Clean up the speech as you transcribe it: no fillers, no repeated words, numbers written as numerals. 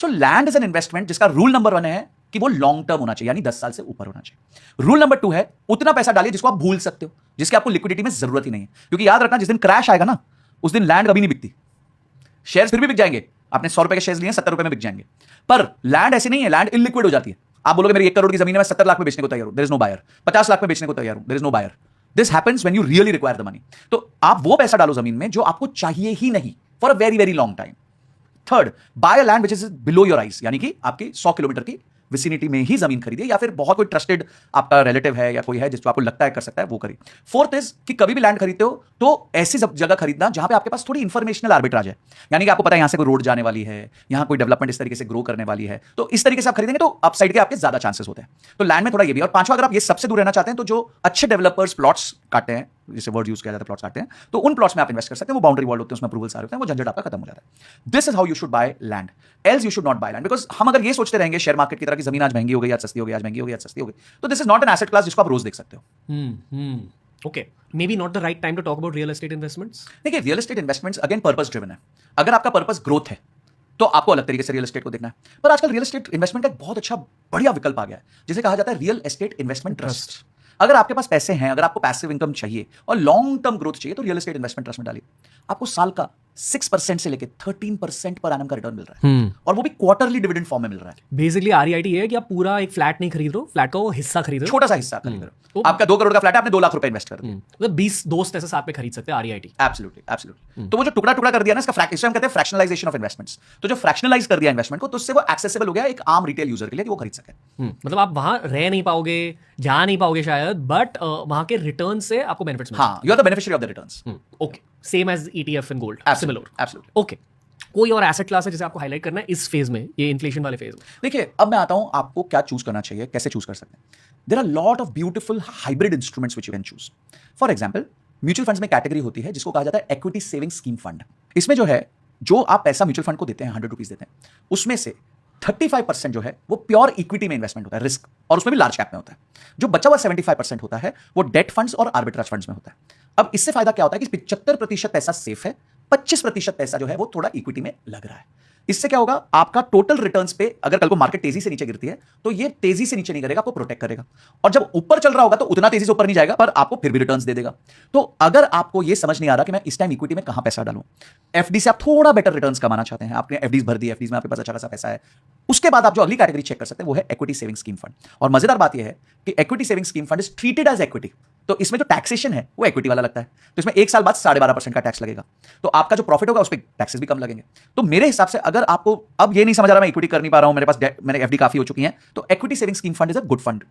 So land is an investment जिसका rule number 1 है कि वो लॉन्ग टर्म होना चाहिए, यानी 10 साल से ऊपर होना चाहिए। रूल नंबर 2 है उतना पैसा डालिए जिसको आप भूल सकते हो, जिसकी आपको लिक्विडिटी में जरूरत ही नहीं है। क्योंकि याद रखना, जिस दिन क्रैश आएगा ना, उस दिन लैंड कभी नहीं बिकती। शेयर्स फिर भी बिक जाएंगे, आपने 100 रुपए के शेयर्स लिए 70 रुपए में बिक जाएंगे, पर लैंड ऐसी नहीं है। लैंड इनलिक्विड हो जाती है। आप बोलोगे मेरी 1 करोड़ की जमीन है, मैं 70 लाख में बेचने को तैयार हूं, there is no buyer. 50 lakh में बेचने को तैयार हूं, there is no buyer. This happens when you really require the money. तो आप वो पैसा डालो जमीन में जो आपको चाहिए ही नहीं for a very very long time. Third, buy a land which is below your eyes, यानी कि आपकी 100 किलोमीटर की विसिनिटी में ही जमीन खरीदिए, या फिर बहुत कोई ट्रस्टेड आपका रिलेटिव है या कोई है जिसको आपको लगता है कर सकता है, वो करिए। फोर्थ इज कि कभी भी लैंड खरीदते हो तो ऐसी जगह खरीदना जहां पे आपके पास थोड़ी इंफॉर्मेशनल आर्बिट्राज है, यानी कि आपको पता है यहां से कोई रोड जाने वाली है, यहां कोई डेवलपमेंट इस तरीके से ग्रो करने वाली है, तो इस तरीके से आप खरीदेंगे तो अपसाइड के आपके ज्यादा चांसेस होते हैं। तो लैंड में थोड़ा ये भी। और पांचवा, अगर आप ये सबसे दूर रहना चाहते हैं तो जो अच्छे डेवलपर्स प्लॉट्स काटते हैं, जिसे वर्ड यूज किया जाता है प्लॉट्स काटते हैं, तो उन प्लॉट्स में आप इन्वेस्ट कर सकते हैं। वो बाउंड्री वॉल होते हैं, उसमें अप्रूवल सारे होते हैं, वो झंझट आपका खत्म हो जाता है। This is how you should by land, else you should not by land. Because हम अगर ये सोचते रहेंगे शेयर मार्केट की तरह कि जमीन आज महंगी हो गई, आज सस्ती हो गई, आज महंगी हो गई, आज सस्ती हो गई, तो this is not an asset class जिसको आप रोज देख सकते हो। Okay, maybe not the right time to talk about real estate investments. देखिए, real estate investments again purpose driven है। अगर आपका पर्पस ग्रोथ है तो आपको अलग तरीके से रियल एस्टेट को देखना है। पर आजकल रियल एस्टेट इन्वेस्टमेंट का एक बहुत अच्छा बढ़िया विकल्प आ गया है, जिसे कहा जाता है रियल एस्टेट इन्वेस्टमेंट ट्रस्ट। अगर आपके पास पैसे हैं, अगर आपको पैसिव इनकम चाहिए और लॉन्ग टर्म ग्रोथ चाहिए, तो रियल एस्टेट इन्वेस्टमेंट ट्रस्ट में डालिए। आपको साल का 6% से लेकर 13% पर एनम का रिटर्न मिल रहा है, और वो भी क्वार्टरली डिविडेंड फॉर्म में मिल रहा है। बेसिकली REIT ये है कि आप पूरा एक फ्लैट नहीं खरीद रहे हो, फ्लैट का वो हिस्सा खरीद रहे हो, छोटा सा हिस्सा खरीद रहे हो। आपका 2 करोड़ का फ्लैट है, आपने 2 लाख रुपए इन्वेस्ट कर दिए, मतलब 20 दोस्त ऐसे साथ में खरीद सकते हैं REIT। Absolutely absolutely. तो वो जो टुकड़ा टुकड़ा कर दिया ना, इसका इसे हम कहते हैं फ्रैक्शनलाइजेशन ऑफ इन्वेस्टमेंट्स। तो जो फ्रैक्शनलाइज कर दिया इन्वेस्टमेंट को, तो उससे वो एक्सेसिबल हो गया एक आम रिटेल यूजर के लिए कि वो खरीद सके। मतलब आप वहां रह नहीं पाओगे, जा नहीं पाओगे शायद, बट वहां के रिटर्न से आपको बेनिफिट्स मिलेंगे। हाँ, you are the beneficiary of the returns. Okay, same as ETF in gold, similar. Absolutely. Okay, कोई और एसेट क्लास है जिसे आपको हाईलाइट करना है इस फेज में, ये इन्फ्लेशन वाले फेज में? देखिए, अब मैं आता हूं आपको क्या चूज करना चाहिए, कैसे चूज कर सकते हैं। There are lot of beautiful hybrid instruments which you can choose. For example, mutual funds में कैटेगरी होती है जिसको कहा जाता है इक्विटी सेविंग स्कीम फंड। इसमें जो है, जो आप पैसा म्यूचुअल फंड को देते हैं, 100 रुपीज देते हैं, उसमें से 35% जो है वो प्योर इक्विटी में इन्वेस्टमेंट होता है, रिस्क, और उसमें भी लार्ज कैप में होता है। जो बचा हुआ 75% होता है वो डेट फंड्स और आर्बिट्राज फंड्स में होता है। अब इससे फायदा क्या होता है कि 75% पैसा सेफ है, 25% पैसा जो है वो थोड़ा इक्विटी में लग रहा है। इससे क्या होगा, आपका टोटल रिटर्न्स पे, अगर कल को मार्केट तेजी से नीचे गिरती है तो ये तेजी से नीचे नहीं करेगा, आपको प्रोटेक्ट करेगा, और जब ऊपर चल रहा होगा तो उतना तेजी से ऊपर नहीं जाएगा, पर आपको फिर भी रिटर्न्स दे देगा। तो अगर आपको ये समझ नहीं आ रहा कि मैं इस टाइम इक्विटी में कहां पैसा डालूं, एफडी से आप थोड़ा बेटर रिटर्न्स कमाना चाहते हैं, आपने एफडीज भर दी, एफडीज में आपके पास अच्छा खासा पैसा है, उसके बाद आप जो अगली कैटेगरी चेक कर सकते हैं वो है इक्विटी सेविंग स्कीम फंड। और मजेदार बात यह है कि equity saving scheme fund is treated as equity, तो इसमें जो टैक्सेशन है वो इक्विटी वाला लगता है। तो इसमें 1 साल बाद 12.5% का टैक्स लगेगा, तो आपका जो प्रॉफिट होगा उस पर टैक्सेस भी कम लगेंगे। तो मेरे हिसाब से अगर आपको अब ये नहीं समझ आ रहा मैं इक्विटी कर नहीं पा रहा हूं, मेरे पास मेरे एफडी काफी हो चुकी है, तो equity saving scheme fund is a good fund.